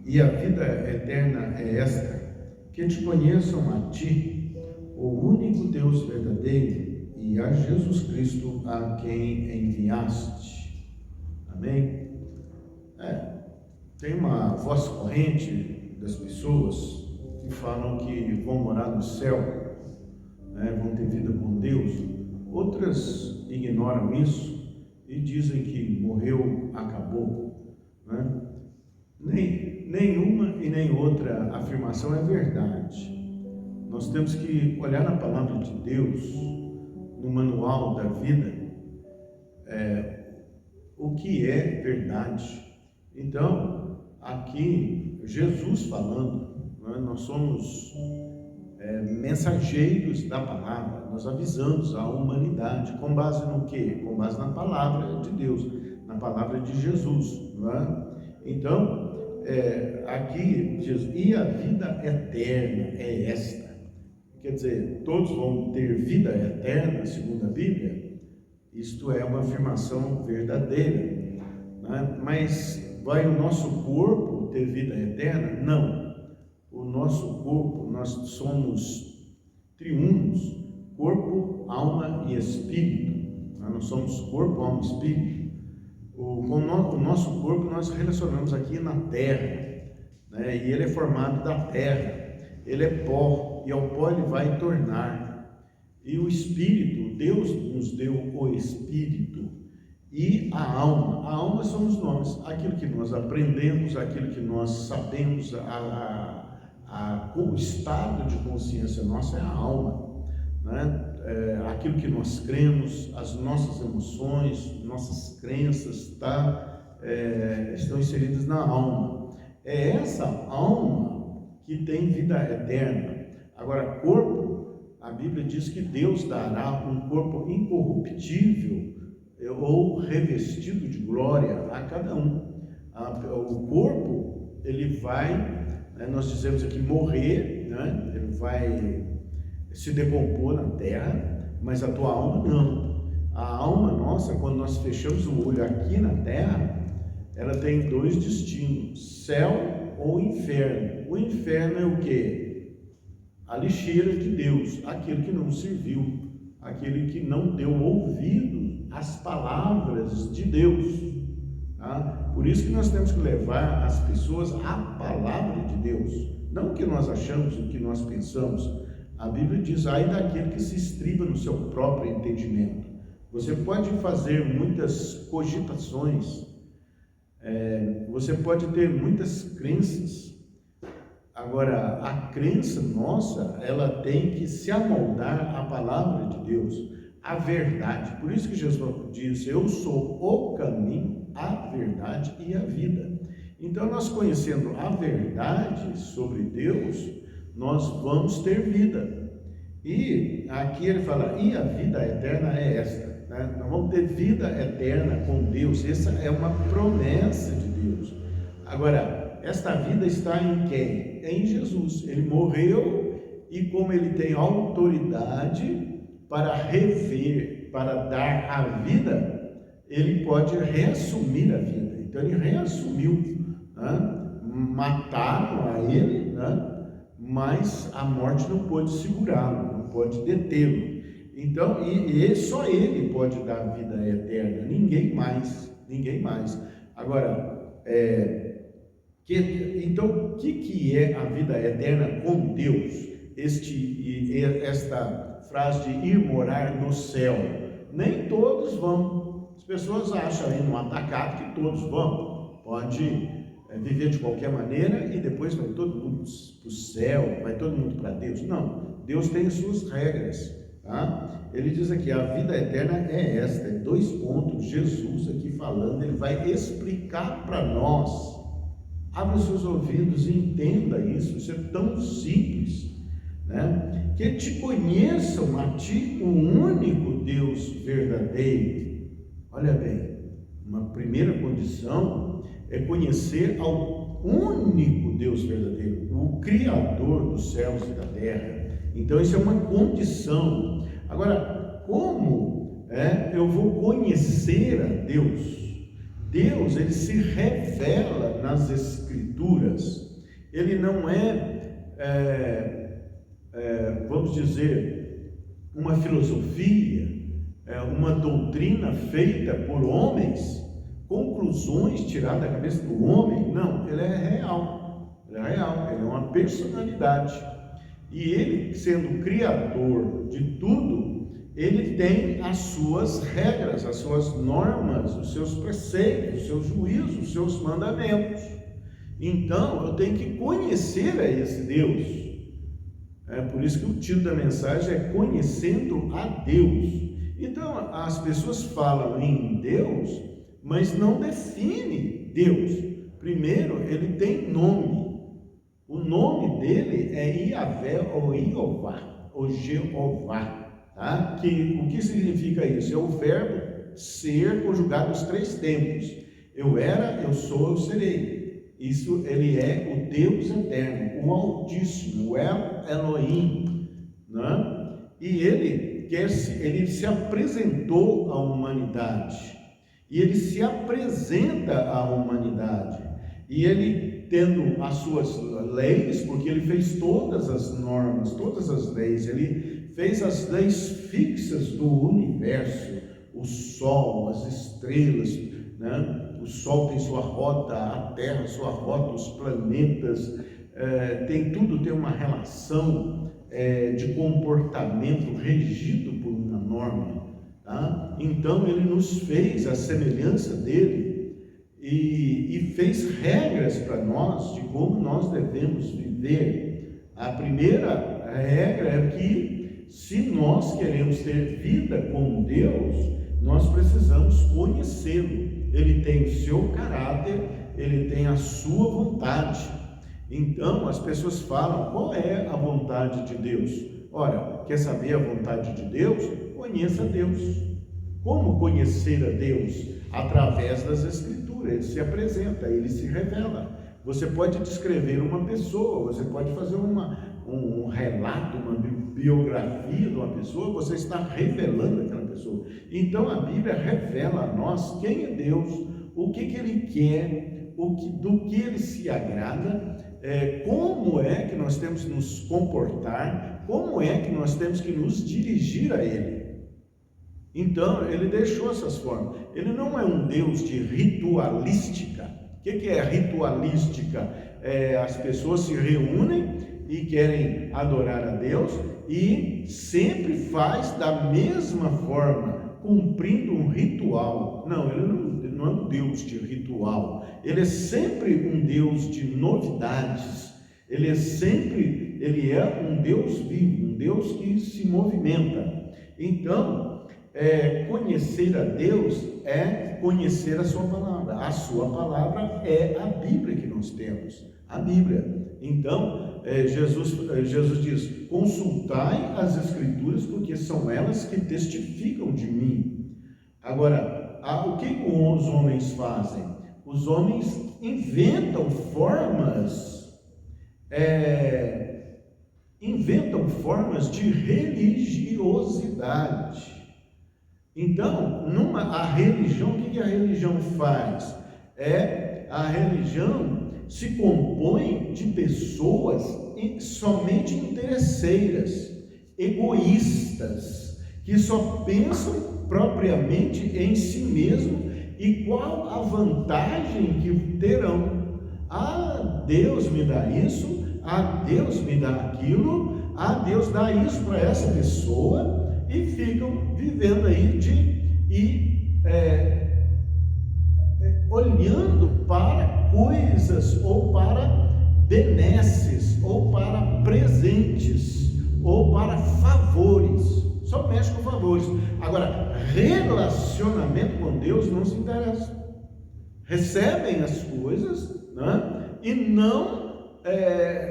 e a vida eterna é esta, que te conheçam a ti, o único Deus verdadeiro, e a Jesus Cristo a quem enviaste. Amém? Tem uma voz corrente das pessoas que falam que vão morar no céu, vão ter vida com Deus. Outras ignoram isso e dizem que morreu, acabou. Nenhuma e nem outra afirmação é verdade. Nós temos que olhar na palavra de Deus, no manual da vida, o que é verdade. Então, aqui, Jesus falando, nós somos mensageiros da palavra, nós avisamos a humanidade, com base no quê? Com base na palavra de Deus, na palavra de Jesus, não é? Então, aqui, Jesus, e a vida eterna é esta. Quer dizer, todos vão ter vida eterna, segundo a Bíblia. Isto é uma afirmação verdadeira, né? Mas vai o nosso corpo ter vida eterna? Não. O nosso corpo, nós somos triunos, corpo, alma e espírito. Nós somos corpo, alma e espírito. Com o nosso corpo nós relacionamos aqui na terra, né? E ele é formado da terra, ele é pó, e ao pó ele vai tornar. E o espírito, Deus nos deu o espírito. E a alma somos nós, aquilo que nós aprendemos, aquilo que nós sabemos, o estado de consciência nossa é a alma, né? Aquilo que nós cremos, as nossas emoções, nossas crenças, estão inseridas na alma. É essa alma que tem vida eterna. Agora, corpo, a Bíblia diz que Deus dará um corpo incorruptível ou revestido de glória a cada um. O corpo, ele vai, nós dizemos aqui, morrer, né? Ele vai se decompor na terra, mas a tua alma não. A alma nossa, quando nós fechamos o olho aqui na terra, ela tem dois destinos: céu ou inferno. O inferno é o quê? A lixeira de Deus, aquele que não serviu, aquele que não deu ouvido às palavras de Deus. Por isso que nós temos que levar as pessoas à palavra de Deus, não o que nós achamos, o que nós pensamos. A Bíblia diz: ai daquele que se estriba no seu próprio entendimento. Você pode fazer muitas cogitações, você pode ter muitas crenças. Agora, a crença nossa, ela tem que se amoldar à palavra de Deus, à verdade. Por isso que Jesus diz: eu sou o caminho, a verdade e a vida. Então, nós conhecendo a verdade sobre Deus, nós vamos ter vida. E aqui ele fala: e a vida eterna é esta, né? Nós vamos ter vida eterna com Deus. Essa é uma promessa de Deus. Agora, esta vida está em quem? Em Jesus. Ele morreu, e como ele tem autoridade para rever, para dar a vida, ele pode reassumir a vida. Então ele reassumiu, né? Mataram a ele, né? Mas a morte não pôde segurá-lo, não pode detê-lo. Então, e só ele pode dar vida eterna, ninguém mais. Agora, então, o que é a vida eterna com Deus? Esta frase de ir morar no céu, nem todos vão. As pessoas acham aí no atacado que todos vão, pode viver de qualquer maneira e depois vai todo mundo para o céu, vai todo mundo para Deus. Não, Deus tem suas regras, tá? Ele diz aqui: a vida eterna é esta, 2 pontos, Jesus aqui falando, ele vai explicar para nós. Abra os seus ouvidos e entenda isso é tão simples, né? Que te conheçam a ti, o único Deus verdadeiro. Olha bem, uma primeira condição é conhecer ao único Deus verdadeiro, o Criador dos céus e da terra. Então isso é uma condição. Agora, como eu vou conhecer a Deus? Deus, ele se revela nas Escrituras. Ele não vamos dizer, uma filosofia, uma doutrina feita por homens, conclusões tiradas da cabeça do homem. Não, ele é real, ele é uma personalidade. E ele, sendo criador de tudo, ele tem as suas regras, as suas normas, os seus preceitos, os seus juízos, os seus mandamentos. Então, eu tenho que conhecer a esse Deus. É por isso que o título da mensagem é Conhecendo a Deus. Então, as pessoas falam em Deus, mas não definem Deus. Primeiro, ele tem nome. O nome dele é Iavé ou Iová, ou Jeová. Tá? O que significa isso? É o verbo ser conjugado os 3 tempos. Eu era, eu sou, eu serei. Isso, ele é o Deus eterno, o Altíssimo, o Elohim, né? E ele se apresentou à humanidade, e ele se apresenta à humanidade, e ele, tendo as suas leis, porque ele fez todas as normas, todas as leis, ele fez as leis fixas do universo, o sol, as estrelas, né? O Sol tem sua rota, a Terra sua rota, os planetas, tem uma relação de comportamento regido por uma norma. Tá? Então ele nos fez a semelhança dele e fez regras para nós de como nós devemos viver. A primeira regra é que, se nós queremos ter vida com Deus, nós precisamos conhecê-lo. Ele tem o seu caráter, ele tem a sua vontade. Então, as pessoas falam, qual é a vontade de Deus? Olha, quer saber a vontade de Deus? Conheça Deus. Como conhecer a Deus? Através das Escrituras. Ele se apresenta, ele se revela. Você pode descrever uma pessoa, você pode fazer um relato, uma biografia de uma pessoa, você está revelando aquela pessoa. Então a Bíblia revela a nós quem é Deus, o que ele quer, do que ele se agrada, como é que nós temos que nos comportar, como é que nós temos que nos dirigir a ele. Então ele deixou essas formas. Ele não é um Deus de ritualística. O que é ritualística? As pessoas se reúnem e querem adorar a Deus e sempre faz da mesma forma, cumprindo um ritual. Não, ele não é um Deus de ritual. Ele é sempre um Deus de novidades. Ele é um Deus vivo, um Deus que se movimenta. Então, conhecer a Deus é conhecer a sua palavra. A sua palavra é a Bíblia que nós temos, a Bíblia. Então, Jesus diz, consultai as Escrituras, porque são elas que testificam de mim. Agora, o que os homens fazem? Os homens inventam formas de religiosidade. Então, a religião, o que a religião faz? A religião se compõe de pessoas somente interesseiras, egoístas, que só pensam propriamente em si mesmo e qual a vantagem que terão. Deus me dá isso, Deus me dá aquilo, Deus dá isso para essa pessoa, e ficam vivendo aí olhando para coisas, ou para benesses, ou para presentes, ou para favores. Só mexe com favores. Agora, relacionamento com Deus não se interessa. Recebem as coisas, né? E não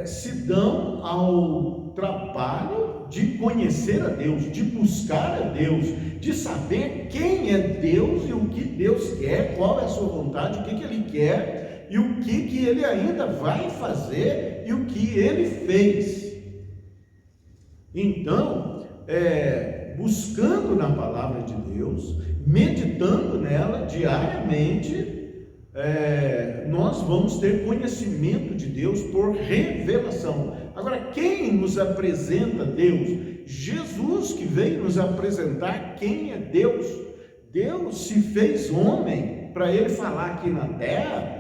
se dão ao trabalho de conhecer a Deus, de buscar a Deus, de saber quem é Deus e o que Deus quer, qual é a sua vontade, o que Ele quer e o que Ele ainda vai fazer e o que Ele fez. Então, buscando na palavra de Deus, meditando nela diariamente, nós vamos ter conhecimento de Deus por revelação. Agora, quem nos apresenta Deus? Jesus, que veio nos apresentar quem é Deus. Deus se fez homem para ele falar aqui na terra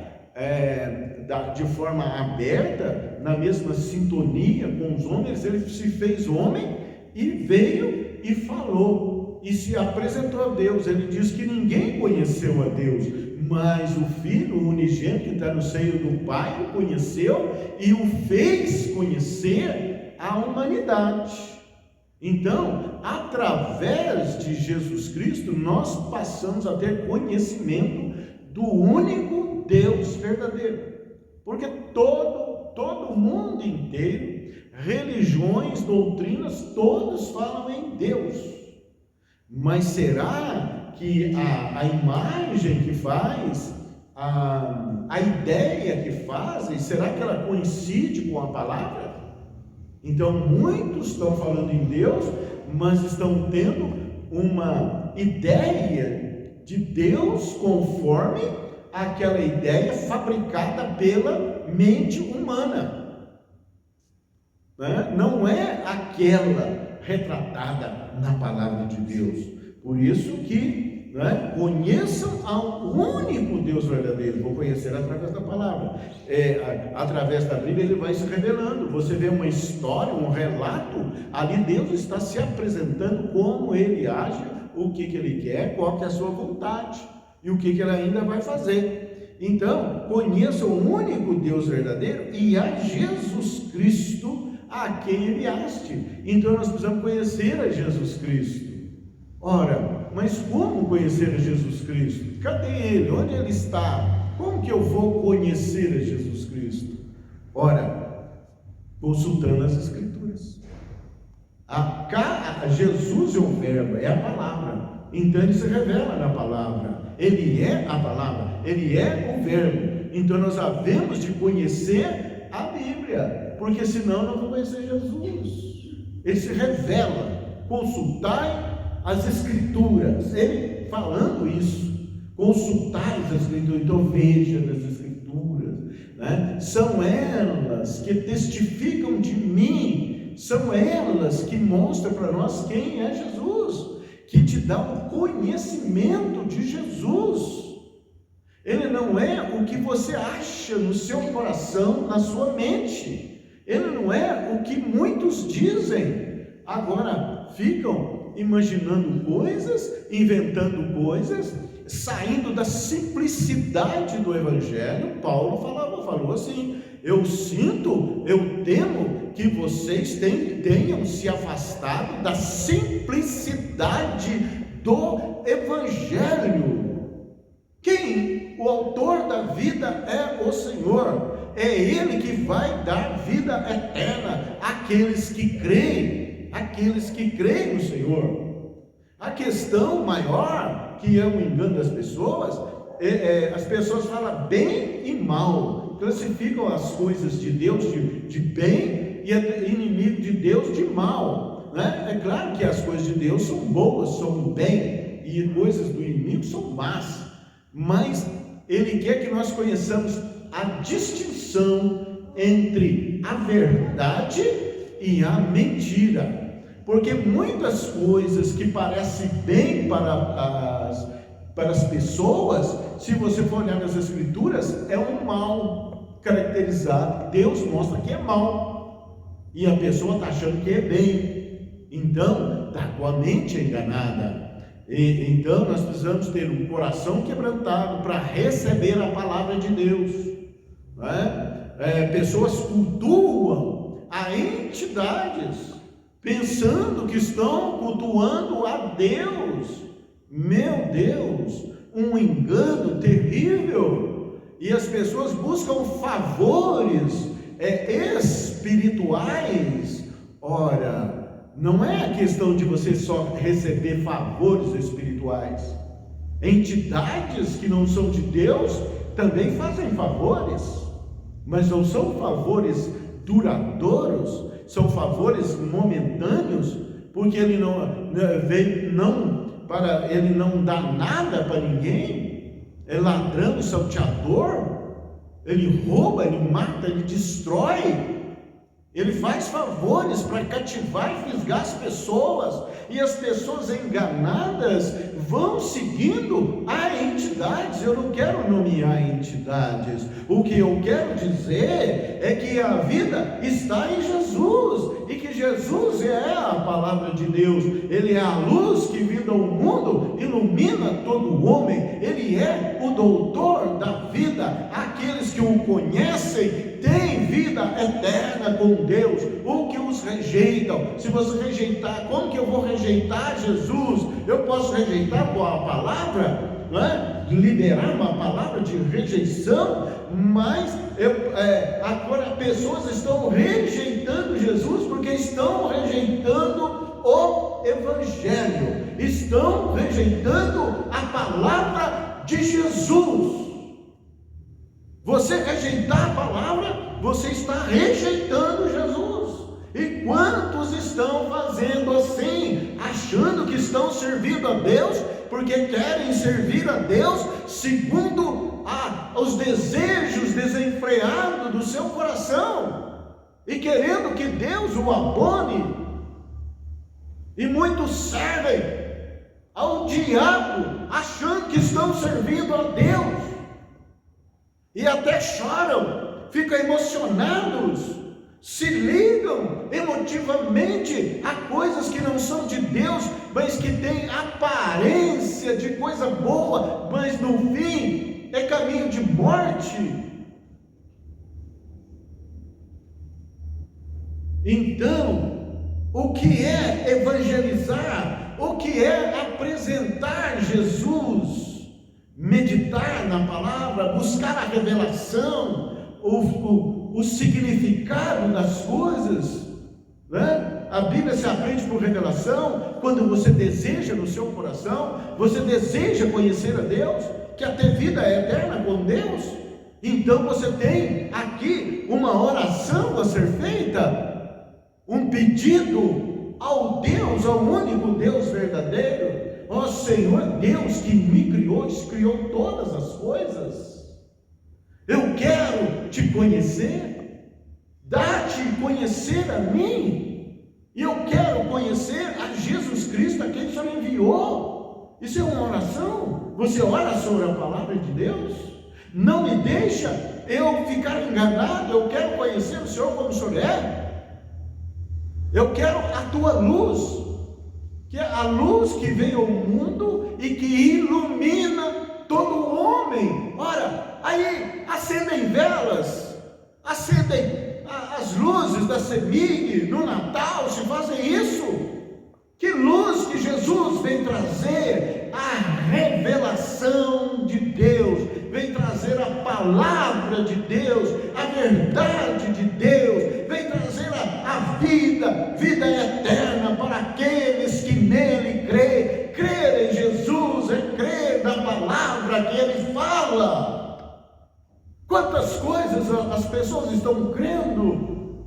de forma aberta, na mesma sintonia com os homens. Ele se fez homem e veio e falou e se apresentou a Deus. Ele diz que ninguém conheceu a Deus, mas o Filho unigênito que está no seio do Pai o conheceu e o fez conhecer a humanidade. Então, através de Jesus Cristo, nós passamos a ter conhecimento do único Deus verdadeiro. Porque todo mundo inteiro, religiões, doutrinas, todos falam em Deus. Mas será que a imagem que faz, a ideia que fazem, será que ela coincide com a palavra? Então muitos estão falando em Deus, mas estão tendo uma ideia de Deus conforme aquela ideia fabricada pela mente humana, né? Não é aquela retratada na palavra de Deus. Por isso que, né, conheçam ao único Deus verdadeiro. Vou conhecer através da palavra, através da Bíblia ele vai se revelando. Você vê uma história, um relato, ali Deus está se apresentando como ele age, o que ele quer, qual que é a sua vontade e o que ele ainda vai fazer. Então, conheça o único Deus verdadeiro e a Jesus Cristo a quem enviaste. Então nós precisamos conhecer a Jesus Cristo. Ora, mas como conhecer a Jesus Cristo? Cadê ele? Onde ele está? Como que eu vou conhecer a Jesus Cristo? Ora, consultando as Escrituras. Jesus é o verbo, é a palavra. Então ele se revela na palavra. Ele é a palavra, ele é o verbo. Então nós havemos de conhecer a Bíblia, porque senão não vamos conhecer Jesus. Ele se revela. Consultai as Escrituras. Ele falando isso, consultai as Escrituras. Então veja nas Escrituras, né? São elas que testificam de mim, são elas que mostram para nós quem é Jesus, que te dá o conhecimento de Jesus. Ele não é o que você acha no seu coração, na sua mente. Ele não é o que muitos dizem. Agora ficam imaginando coisas, inventando coisas, saindo da simplicidade do Evangelho. Paulo falou assim: eu temo que vocês tenham se afastado da simplicidade do Evangelho. Quem? O autor da vida é o Senhor. É Ele que vai dar vida eterna àqueles que creem no Senhor. A questão maior, que é o engano das pessoas, as pessoas falam bem e mal, classificam as coisas de Deus de bem e inimigo de Deus de mal, né? É claro que as coisas de Deus são boas, são bem, e coisas do inimigo são más, mas Ele quer que nós conheçamos a distinção entre a verdade e a mentira, porque muitas coisas que parecem bem para as pessoas, se você for olhar nas Escrituras, é um mal caracterizado. Deus mostra que é mal e a pessoa está achando que é bem, então está com a mente enganada. Então nós precisamos ter um coração quebrantado para receber a palavra de Deus, né? Pessoas cultuam a entidades pensando que estão cultuando a Deus. Meu Deus, um engano terrível. E as pessoas buscam favores espirituais. Ora, não é a questão de você só receber favores espirituais. Entidades que não são de Deus também fazem favores, mas não são favores duradouros, são favores momentâneos, porque ele não dá nada para ninguém. é ladrão, salteador, ele rouba, ele mata, ele destrói, ele faz favores para cativar e fisgar as pessoas, e as pessoas enganadas vão seguindo a entidades. Eu não quero nomear entidades, o que eu quero dizer é que a vida está em Jesus, e que Jesus é a palavra de Deus, Ele é a luz que vindo ao mundo ilumina todo homem, Ele é o doutor da vida. Aqueles que o conhecem têm vida eterna com Deus. O que os rejeitam, se você rejeitar, como que eu vou rejeitar Jesus? Eu posso rejeitar com a palavra, não é? Liberar uma palavra de rejeição, mas agora pessoas estão rejeitando Jesus porque estão rejeitando o Evangelho, estão rejeitando a palavra de Jesus. Você rejeitar a palavra, você está rejeitando Jesus. E quantos estão fazendo assim, achando que estão servindo a Deus, porque querem servir a Deus segundo os desejos desenfreados do seu coração, e querendo que Deus o abone. E muitos servem ao diabo, achando que estão servindo a Deus, e até choram, ficam emocionados, se ligam emotivamente a coisas que não são de Deus, mas que têm aparência de coisa boa, mas no fim é caminho de morte. Então, o que é evangelizar? O que é apresentar Jesus? Meditar na palavra, buscar a revelação, o significado das coisas, né? A Bíblia se aprende por revelação. Quando você deseja no seu coração, você deseja conhecer a Deus, quer ter vida eterna com Deus, então você tem aqui uma oração a ser feita, um pedido ao Deus, ao único Deus verdadeiro. Ó Senhor Deus que me criou, criou todas as coisas, eu quero te conhecer, dá-te conhecer a mim, e eu quero conhecer a Jesus Cristo, a quem o Senhor enviou. Isso é uma oração. Você ora sobre a palavra de Deus. Não me deixa eu ficar enganado. Eu quero conhecer o Senhor como o Senhor é. Eu quero a tua luz, que é a luz que veio ao mundo e que ilumina todo homem. Ora, aí acendem velas, acendem as luzes da CEMIG no Natal, se fazem isso. Que luz que Jesus vem trazer? A revelação de Deus, vem trazer a palavra de Deus, a verdade de Deus, vem trazer a vida eterna para aqueles que nele creem. Crer em Jesus é crer na palavra que ele fala. Quantas coisas as pessoas estão crendo,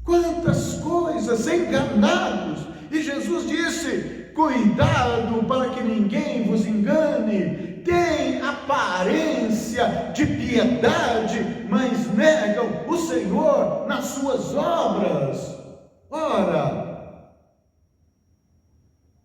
quantas coisas, enganados. E Jesus disse: cuidado para que ninguém vos engane. Tem aparência de piedade, mas negam o Senhor nas suas obras. Ora,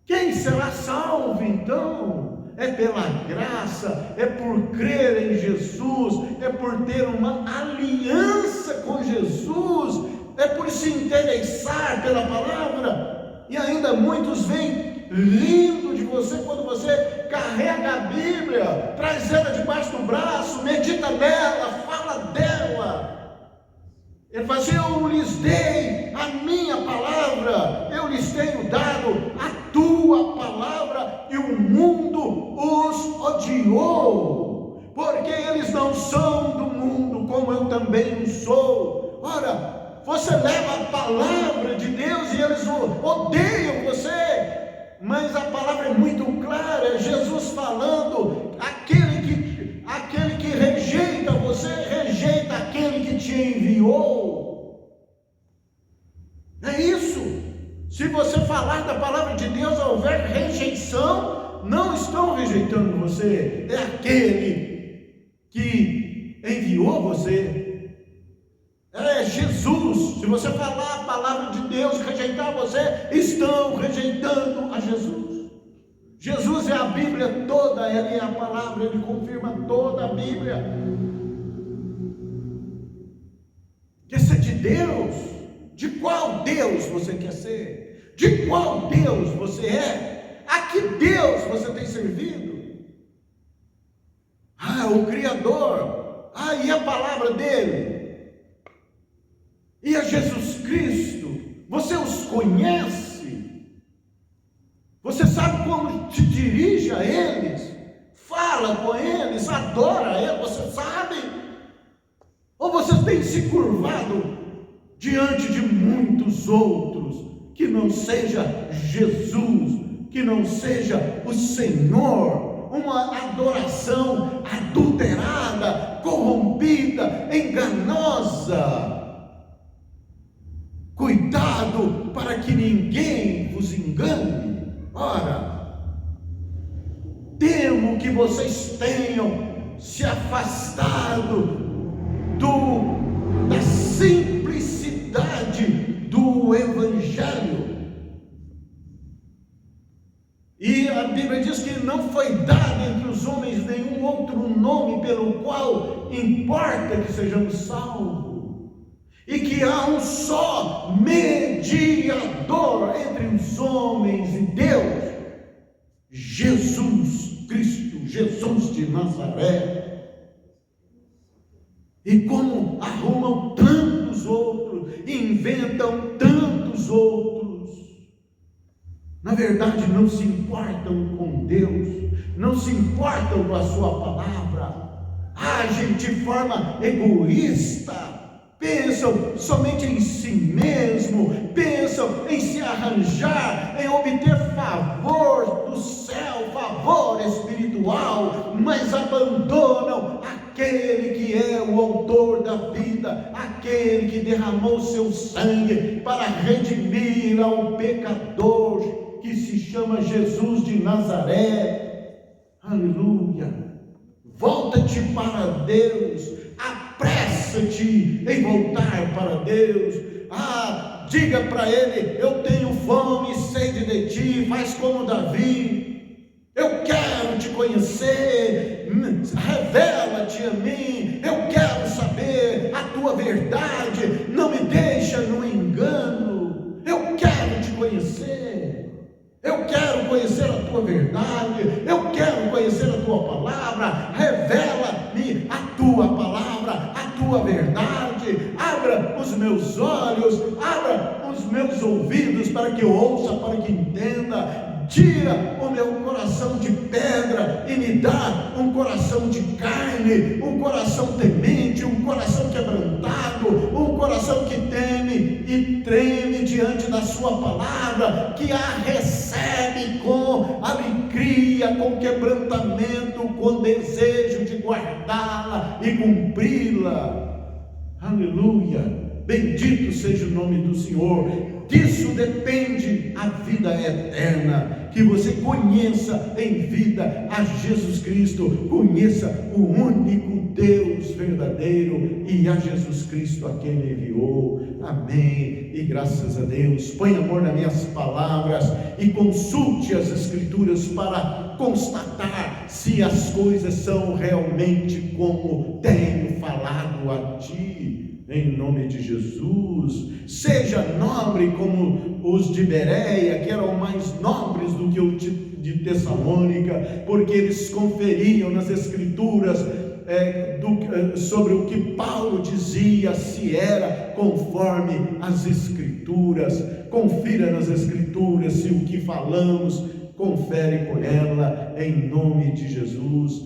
quem será salvo então? É pela graça, é por crer em Jesus, é por ter uma aliança com Jesus, é por se interessar pela palavra. E ainda muitos vêm rindo de você quando você carrega a Bíblia, traz ela debaixo do braço, medita nela, fala dela. Ele fala assim: eu lhes dei a minha palavra, eu lhes tenho dado a tua palavra, e o mundo os odiou, porque eles não são do mundo, como eu também não sou. Ora, você leva a palavra de Deus e eles odeiam você, mas a palavra é muito clara. Jesus falando: aquele que rejeita você, rejeita aquele que te enviou. É isso. Se você falar da palavra de Deus, houver rejeição, não estão rejeitando você, é aquele que enviou você. É Jesus. Se você falar a palavra de Deus, rejeitar você, estão rejeitando a Jesus. Jesus é a Bíblia toda, Ele é a palavra, Ele confirma toda a Bíblia. Quer ser de Deus? De qual Deus você quer ser? De qual Deus você é? A que Deus você tem servido? O Criador. E a palavra dele? E a Jesus Cristo? Você os conhece? Você sabe como te dirige a eles? Fala com eles, adora eles, você sabe? Ou você tem se curvado diante de muitos outros, que não seja Jesus, que não seja o Senhor, uma adoração adulterada, corrompida, enganosa? Cuidado para que ninguém vos engane. Ora, temo que vocês tenham se afastado da simplicidade do Evangelho. E a Bíblia diz que não foi dado entre os homens nenhum outro nome pelo qual importa que sejamos salvos. E que há um só mediador entre os homens e Deus, Jesus Cristo, Jesus de Nazaré. E como arrumam tantos outros, inventam tantos outros, na verdade não se importam com Deus, não se importam com a sua palavra, agem de forma egoísta, pensam somente em si mesmo, pensam em se arranjar, em obter favor do céu, favor espiritual, mas abandonam aquele que é o autor da vida, aquele que derramou seu sangue para redimir ao pecador, que se chama Jesus de Nazaré. Aleluia! Volta-te para Deus, apressa-te em voltar para Deus. Diga para Ele: eu tenho fome e sede de ti. Faz como Davi: eu quero te conhecer, revela-te a mim, eu quero saber a tua verdade, não me deixa no engano, eu quero te conhecer, eu quero conhecer a tua verdade, eu quero conhecer a tua palavra, revela-me a tua palavra, a tua verdade, abra os meus olhos, abra os meus ouvidos para que eu ouça, para que entenda. Tira o meu coração de pedra e me dá um coração de carne, um coração temente, um coração quebrantado, um coração que teme e treme diante da sua palavra, que a recebe com alegria, com quebrantamento, com desejo de guardá-la e cumpri-la. Aleluia! Bendito seja o nome do Senhor. Disso depende a vida eterna, que você conheça em vida a Jesus Cristo, conheça o único Deus verdadeiro e a Jesus Cristo a quem Ele enviou. Amém, e graças a Deus. Põe amor nas minhas palavras e consulte as Escrituras para constatar se as coisas são realmente como tenho falado a ti. Em nome de Jesus, seja nobre como os de Bereia, que eram mais nobres do que os de Tessalônica, porque eles conferiam nas Escrituras sobre o que Paulo dizia, se era conforme as Escrituras. Confira nas Escrituras se o que falamos confere com ela, em nome de Jesus.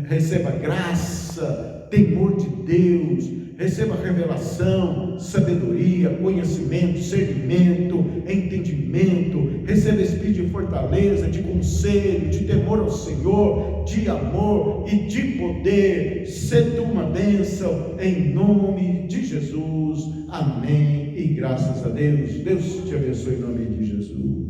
Receba graça, temor de Deus, receba revelação, sabedoria, conhecimento, discernimento, entendimento, receba espírito de fortaleza, de conselho, de temor ao Senhor, de amor e de poder. Sê tu uma bênção, em nome de Jesus. Amém, e graças a Deus. Deus te abençoe em nome de Jesus.